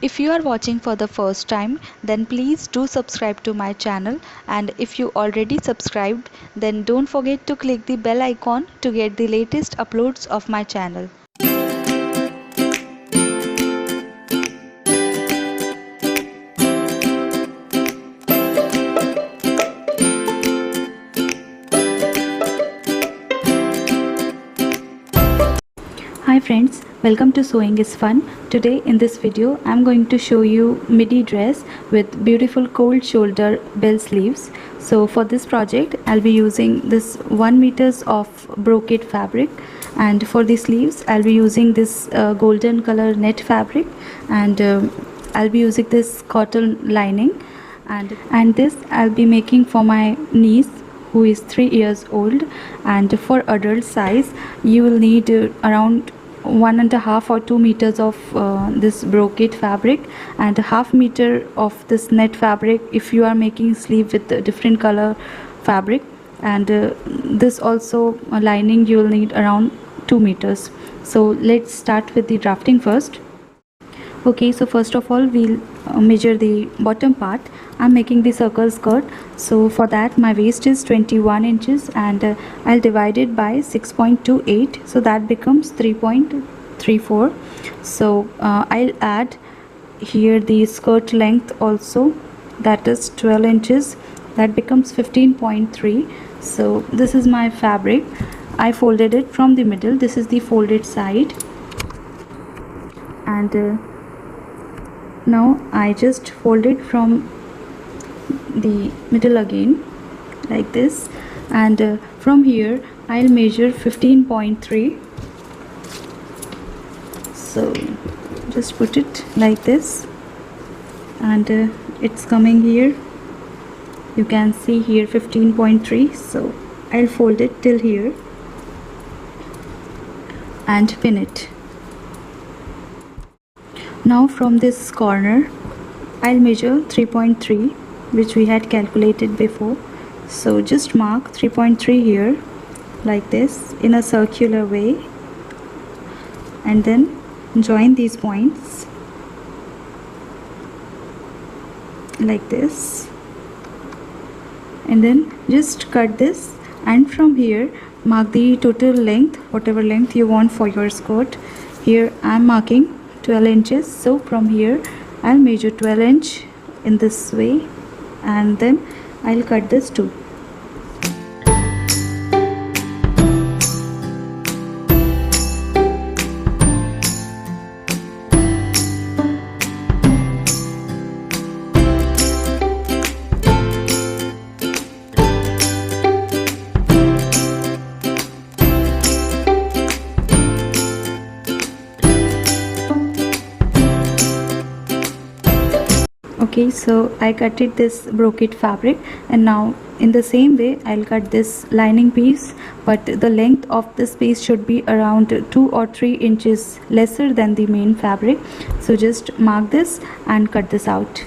If you are watching for the first time, then please do subscribe to my channel, and if you already subscribed, then don't forget to click the bell icon to get the latest uploads of my channel. Hi friends, welcome to Sewing is Fun. Today in this video I'm going to show you midi dress with beautiful cold shoulder bell sleeves. So for this project I'll be using this 1 meters of brocade fabric, and for the sleeves I'll be using this golden color net fabric, and I'll be using this cotton lining, and this I'll be making for my niece who is 3 years old. And for adult size you will need around 1.5 or 2 meters of this brocade fabric, and a half meter of this net fabric if you are making sleeve with different color fabric, and this also lining you will need around 2 meters. So let's start with the drafting first. Okay, so first of all we'll measure the bottom part. I'm making the circle skirt, so for that my waist is 21 inches, and I'll divide it by 6.28, so that becomes 3.34. so I'll add here the skirt length also, that is 12 inches, that becomes 15.3. so this is my fabric. I folded it from the middle, this is the folded side, and now I just fold it from the middle again like this, and from here I'll measure 15.3. so just put it like this, and it's coming here, you can see here 15.3. so I'll fold it till here and pin it. Now from this corner I'll measure 3.3, which we had calculated before. So just mark 3.3 here like this in a circular way, and then join these points like this, and then just cut this, and from here mark the total length, whatever length you want for your skirt. Here I'm marking 12 inches, so from here I'll measure 12 inch in this way, and then I'll cut this too. Okay, so I cutted this brocade fabric, and now in the same way I'll cut this lining piece, but the length of this piece should be around 2 or 3 inches lesser than the main fabric. So just mark this and cut this out.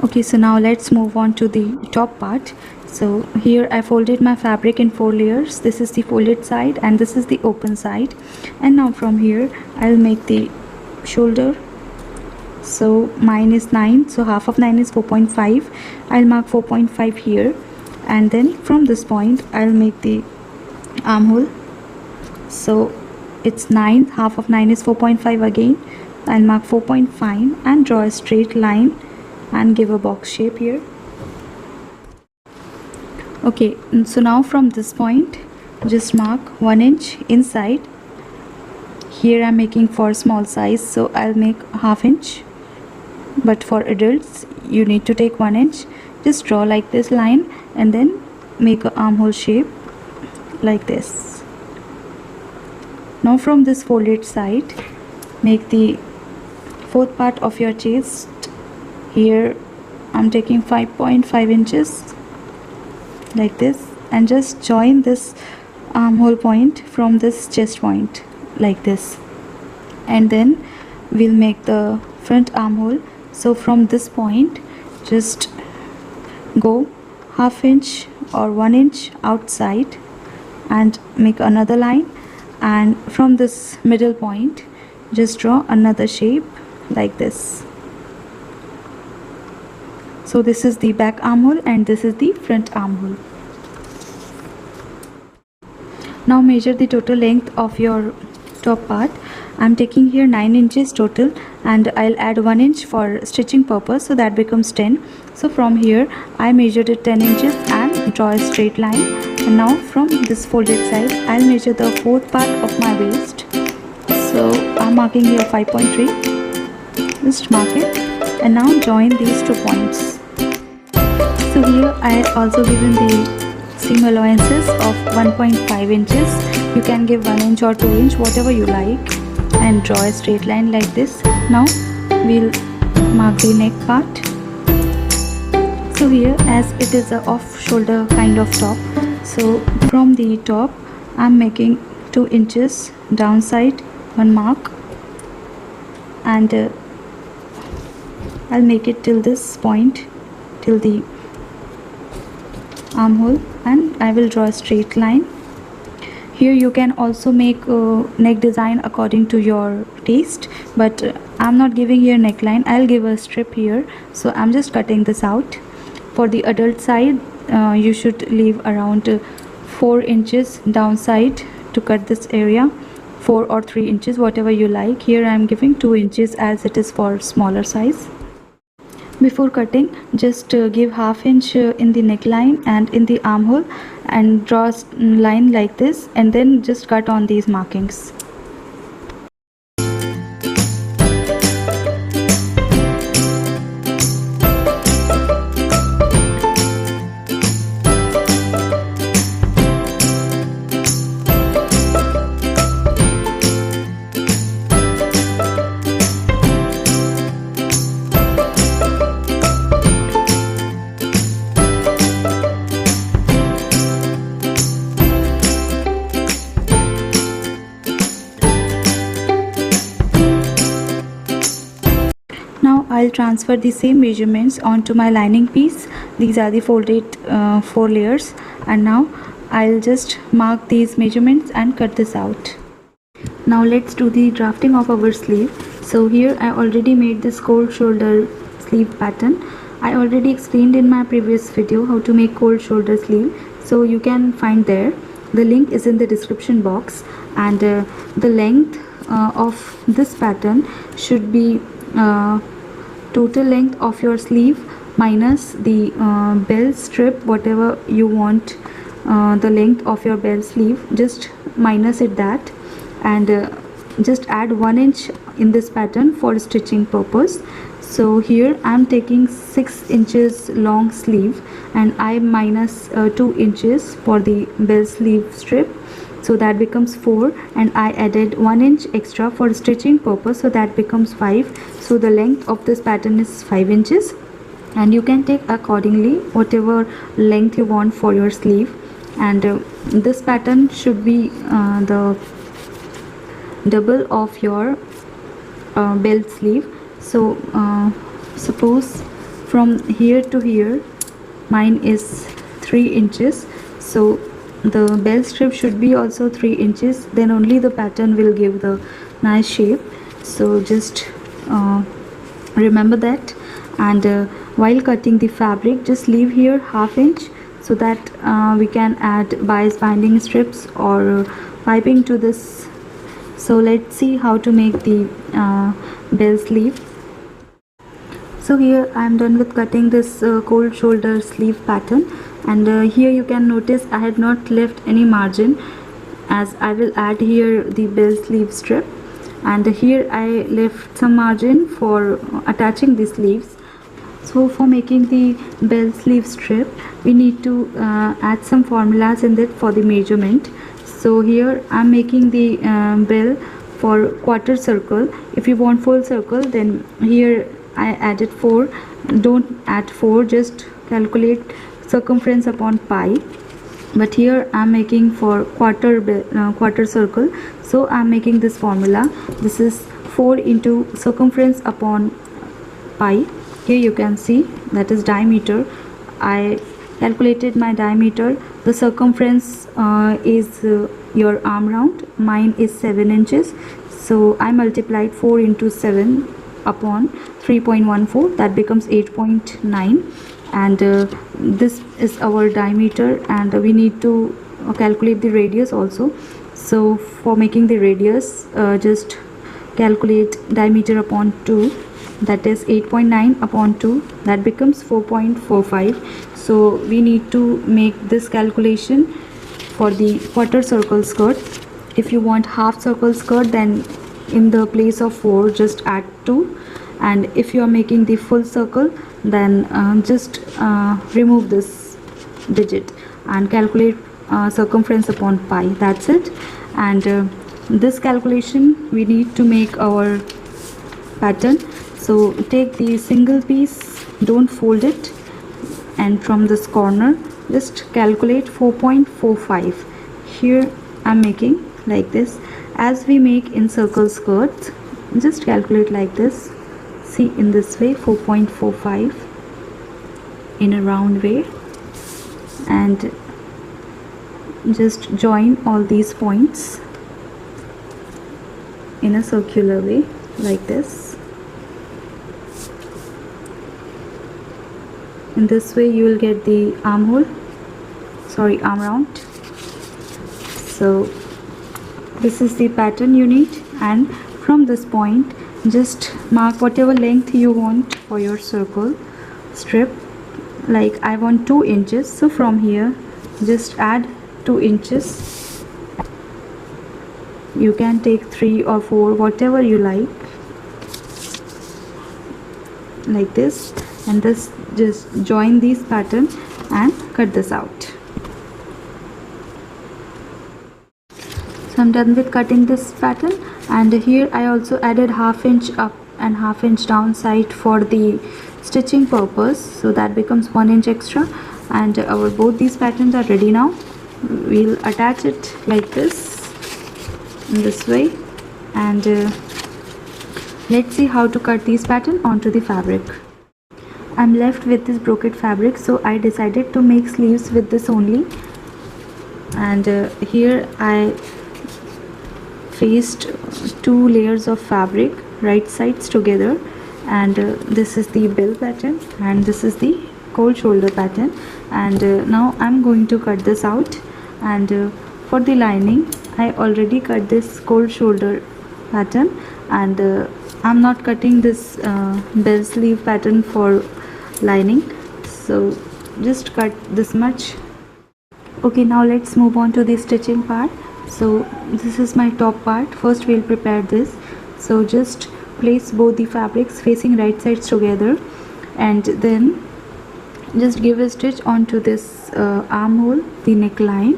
Okay, so now let's move on to the top part. So here I folded my fabric in 4 layers. This is the folded side and this is the open side, and now from here I'll make the shoulder. So mine is 9, so half of 9 is 4.5. I'll mark 4.5 here, and then from this point I'll make the armhole. So it's 9, half of 9 is 4.5 again. I'll mark 4.5 and draw a straight line and give a box shape here. Okay, so now from this point just mark 1 inch inside. Here I'm making for small size, so I'll make ½ inch but for adults you need to take 1 inch. Just draw like this line and then make an armhole shape like this. Now from this folded side, make the fourth part of your chest. Here I'm taking 5.5 inches like this, and just join this armhole point from this chest point like this, and then we'll make the front armhole. So from this point just go ½ inch or 1 inch outside and make another line, and from this middle point just draw another shape like this. So this is the back armhole and this is the front armhole. Now measure the total length of your top part. I'm taking here 9 inches total, and I'll add 1 inch for stitching purpose, so that becomes 10. So from here I measured it 10 inches and draw a straight line. And now from this folded side I'll measure the fourth part of my waist. So I'm marking here 5.3. Just mark it and now join these 2 points. So here I also given the seam allowances of 1.5 inches. You can give 1 inch or 2 inch, whatever you like, and draw a straight line like this. Now we'll mark the neck part. So here, as it is a off shoulder kind of top, so from the top I'm making 2 inches downside, 1 mark, and I'll make it till this point, till the armhole, and I will draw a straight line. Here you can also make neck design according to your taste, but I'm not giving here neckline. I'll give a strip here, so I'm just cutting this out. For the adult side you should leave around 4 inches downside to cut this area, 4 or 3 inches, whatever you like. Here I'm giving 2 inches as it is for smaller size. Before cutting, just give ½ inch in the neckline and in the armhole, and draw a line like this, and then just cut on these markings. I'll transfer the same measurements onto my lining piece. These are the folded 4 layers, and now I'll just mark these measurements and cut this out. Now let's do the drafting of our sleeve. So here I already made this cold shoulder sleeve pattern. I already explained in my previous video how to make cold shoulder sleeve, so you can find there. The link is in the description box, and the length of this pattern should be total length of your sleeve minus the bell strip, whatever you want the length of your bell sleeve, just minus it that, and just add 1 inch in this pattern for stitching purpose. So here I'm taking 6 inches long sleeve, and I minus 2 inches for the bell sleeve strip, so that becomes 4, and I added 1 inch extra for stitching purpose, so that becomes 5. So the length of this pattern is 5 inches, and you can take accordingly whatever length you want for your sleeve. And this pattern should be the double of your belt sleeve. So suppose from here to here mine is 3 inches, so the bell strip should be also 3 inches, then only the pattern will give the nice shape. So just remember that, and while cutting the fabric just leave here ½ inch, so that we can add bias binding strips or piping to this. So let's see how to make the bell sleeve. So here I am done with cutting this cold shoulder sleeve pattern, and here you can notice I had not left any margin, as I will add here the bell sleeve strip. and here I left some margin for attaching the sleeves. So for making the bell sleeve strip, we need to add some formulas in it for the measurement. So here I'm making the bell for quarter circle. If you want full circle, then here I added 4. Don't add 4, just calculate circumference upon pi. But here I'm making for quarter circle, so I'm making this formula. This is 4 into circumference upon pi. Here you can see that is diameter. I calculated my diameter. The circumference is your arm round. Mine is 7 inches, so I multiplied 4 into 7 upon 3.14, that becomes 8.9. and this is our diameter, and we need to calculate the radius also. So for making the radius, just calculate diameter upon 2, that is 8.9 upon 2, that becomes 4.45. so we need to make this calculation for the quarter circle skirt. If you want half circle skirt, then in the place of 4 just add 2, and if you are making the full circle, then just remove this digit and calculate circumference upon pi. That's it. And this calculation we need to make our pattern. So take the single piece, don't fold it, and from this corner just calculate 4.45. here I'm making like this. As we make in circle skirts, just calculate like this. See, in this way, 4.45 in a round way, and just join all these points in a circular way like this. In this way you will get the armhole, sorry, arm round. So this is the pattern you need, and from this point just mark whatever length you want for your circle strip. Like I want 2 inches, so from here just add 2 inches. You can take 3 or 4, whatever you like this, and this just join these pattern and cut this out. So I'm done with cutting this pattern, and here I also added 1/2 inch up and 1/2 inch down side for the stitching purpose, so that becomes 1 inch extra. And our both these patterns are ready now. We'll attach it like this, in this way, and let's see how to cut these pattern onto the fabric. I'm left with this brocade fabric, so I decided to make sleeves with this only. And here I faced 2 layers of fabric, right sides together, and this is the bell pattern and this is the cold shoulder pattern. And now I'm going to cut this out. And for the lining, I already cut this cold shoulder pattern, and I'm not cutting this bell sleeve pattern for lining, so just cut this much. Okay, now let's move on to the stitching part. So this is my top part. First we'll prepare this. So just place both the fabrics facing right sides together, and then just give a stitch onto this armhole, the neckline,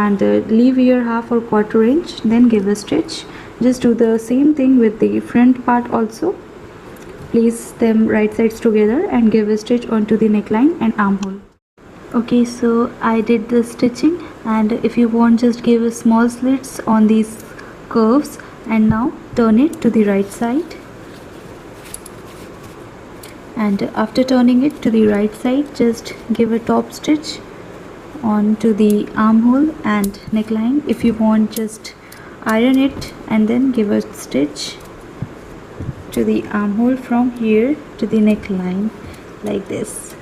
and leave here 1/2 or 1/4 inch, then give a stitch. Just do the same thing with the front part also. Place them right sides together and give a stitch onto the neckline and armhole. Okay, so I did the stitching, and if you want, just give a small slits on these curves, and now turn it to the right side. And after turning it to the right side, just give a top stitch onto the armhole and neckline. If you want, just iron it and then give a stitch to the armhole from here to the neckline like this.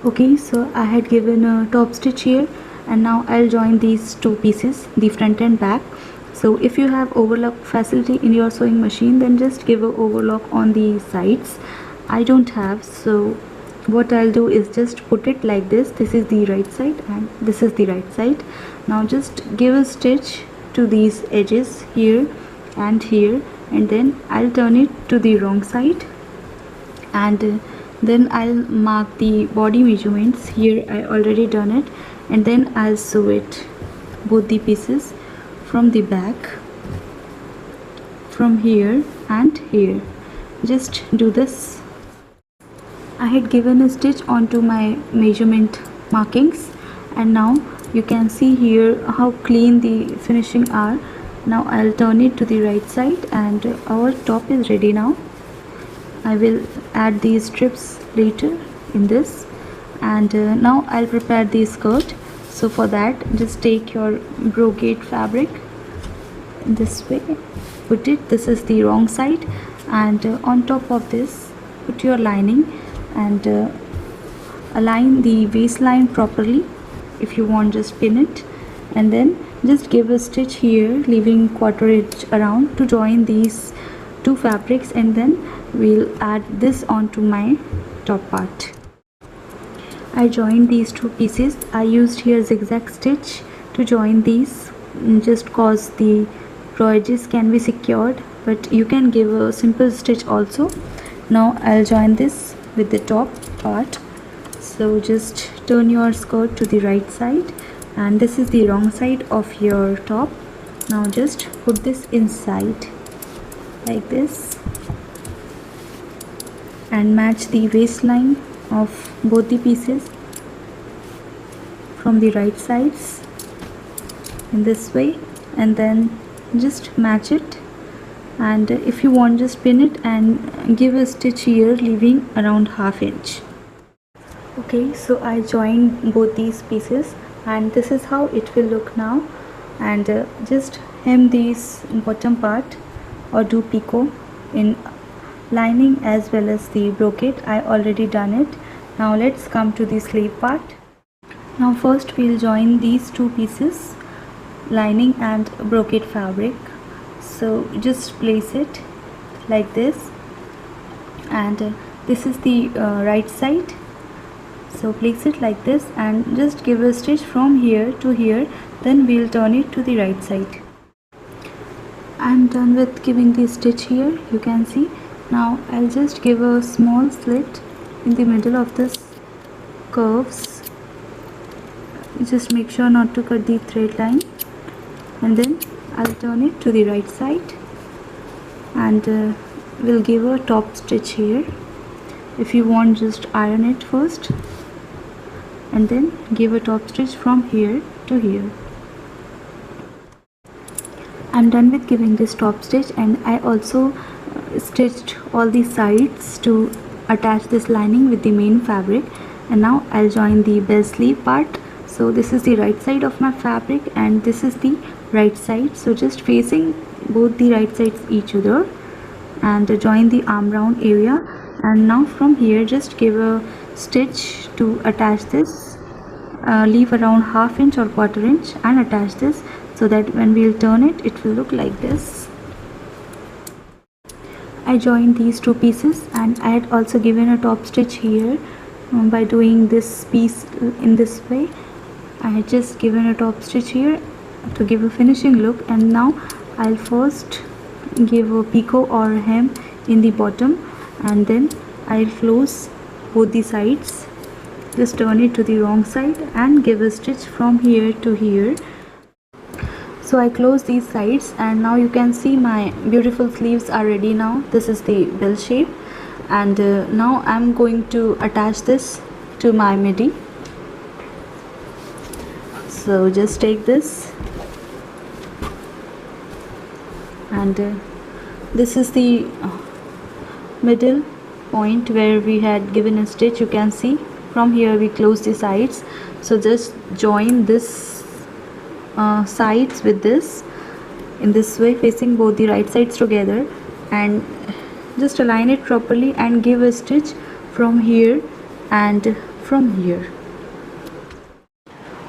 Okay, so I had given a top stitch here, and now I'll join these 2 pieces, the front and back. So if you have overlock facility in your sewing machine, then just give a overlock on the sides. I don't have, so what I'll do is just put it like this. This is the right side and this is the right side. Now just give a stitch to these edges here and here, and then I'll turn it to the wrong side, and then I'll mark the body measurements. Here I already done it, and then I'll sew it, both the pieces, from the back, from here and here. Just do this. I had given a stitch onto my measurement markings, and now you can see here how clean the finishing are. Now I'll turn it to the right side, and our top is ready now. I will add these strips later in this, and now I'll prepare the skirt. So for that, just take your brocade fabric this way, put it, this is the wrong side, and on top of this put your lining, and align the waistline properly. If you want, just pin it, and then just give a stitch here, leaving 1/4 inch around to join these two fabrics, and then we'll add this onto my top part. I joined these two pieces. I used here zigzag stitch to join these, just cause the raw edges can be secured, but you can give a simple stitch also. Now I'll join this with the top part. So just turn your skirt to the right side, and this is the wrong side of your top. Now just put this inside like this, and match the waistline of both the pieces from the right sides in this way, and then just match it, and if you want, just pin it and give a stitch here, leaving around 1/2 inch. Okay, so I joined both these pieces, and this is how it will look now. And just hem these bottom part, or do picot in lining as well as the brocade. I already done it. Now let's come to the sleeve part. Now first we'll join these two pieces, lining and brocade fabric. So just place it like this, and this is the right side. So place it like this, and just give a stitch from here to here, then we'll turn it to the right side. I'm done with giving the stitch here, you can see. Now I'll just give a small slit in the middle of this curves. Just make sure not to cut the thread line, and then I'll turn it to the right side, and we'll give a top stitch here. If you want, just iron it first, and then give a top stitch from here to here. I'm done with giving this top stitch, and I also stitched all the sides to attach this lining with the main fabric. And now I'll join the bell sleeve part. So this is the right side of my fabric, and this is the right side, so just facing both the right sides each other, and join the arm round area. And now from here, just give a stitch to attach this, leave around 1/2 inch or 1/4 inch, and attach this, so that when we'll turn it, it will look like this. I joined these two pieces, and I had also given a top stitch here by doing this piece in this way. I had just given a top stitch here to give a finishing look, and now I'll first give a picot or hem in the bottom, and then I'll close both the sides. Just turn it to the wrong side and give a stitch from here to here. So I close these sides, and now you can see my beautiful sleeves are ready now. This is the bell shape, and now I'm going to attach this to my midi. So just take this, and this is the middle point where we had given a stitch. You can see from here we close the sides, so just join this sides with this in this way, facing both the right sides together, and just align it properly and give a stitch from here and from here.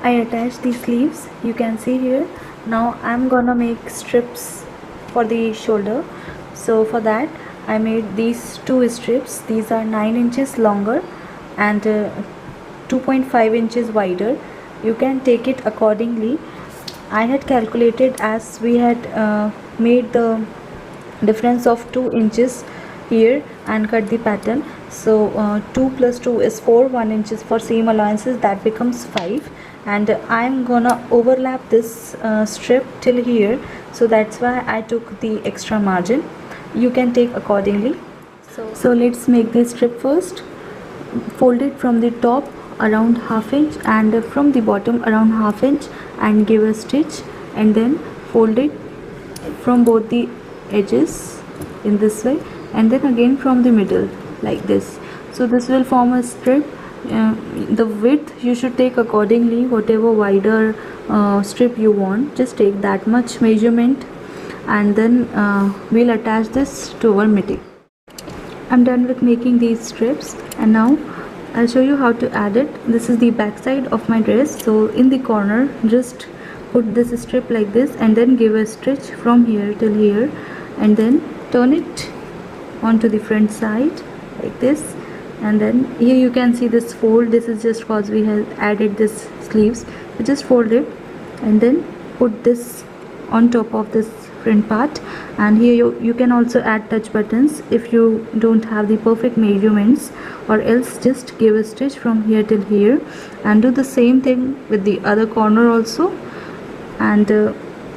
I attached the sleeves, you can see here. Now I'm gonna make strips for the shoulder. So for that, I made these two strips. These are 9 inches longer and 2.5 inches wider. You can take it accordingly. I had calculated, as we had made the difference of 2 inches here and cut the pattern. So 2 plus 2 is 4, 1 inches for seam allowances, that becomes 5, and I'm gonna overlap this strip till here, so that's why I took the extra margin. You can take accordingly. So let's make this strip first. Fold it from the top around half inch and from the bottom around half inch and give a stitch, and then fold it from both the edges in this way, and then again from the middle like this. So this will form a strip. The width you should take accordingly, whatever wider strip you want, just take that much measurement, and then we'll attach this to our midi. I'm done with making these strips, and now I'll show you how to add it. This is the back side of my dress, so in the corner just put this strip like this and then give a stitch from here till here, and then turn it onto the front side like this, and then here you can see this fold. This is just cause we have added this sleeves. So just fold it and then put this on top of this front part, and here you can also add touch buttons if you don't have the perfect measurements, or else just give a stitch from here till here, and do the same thing with the other corner also. And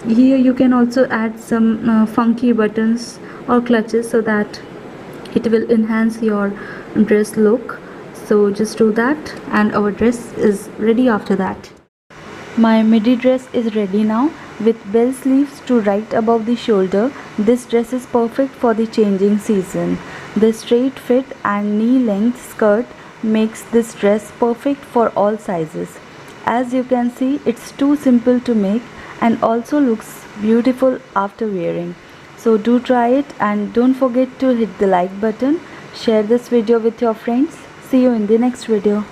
here you can also add some funky buttons or clutches so that it will enhance your dress look. So just do that, and our dress is ready after that. My midi dress is ready now, with bell sleeves to right above the shoulder. This dress is perfect for the changing season. The straight fit and knee length skirt makes this dress perfect for all sizes. As you can see, it's too simple to make and also looks beautiful after wearing. So do try it, and don't forget to hit the like button. Share this video with your friends. See you in the next video.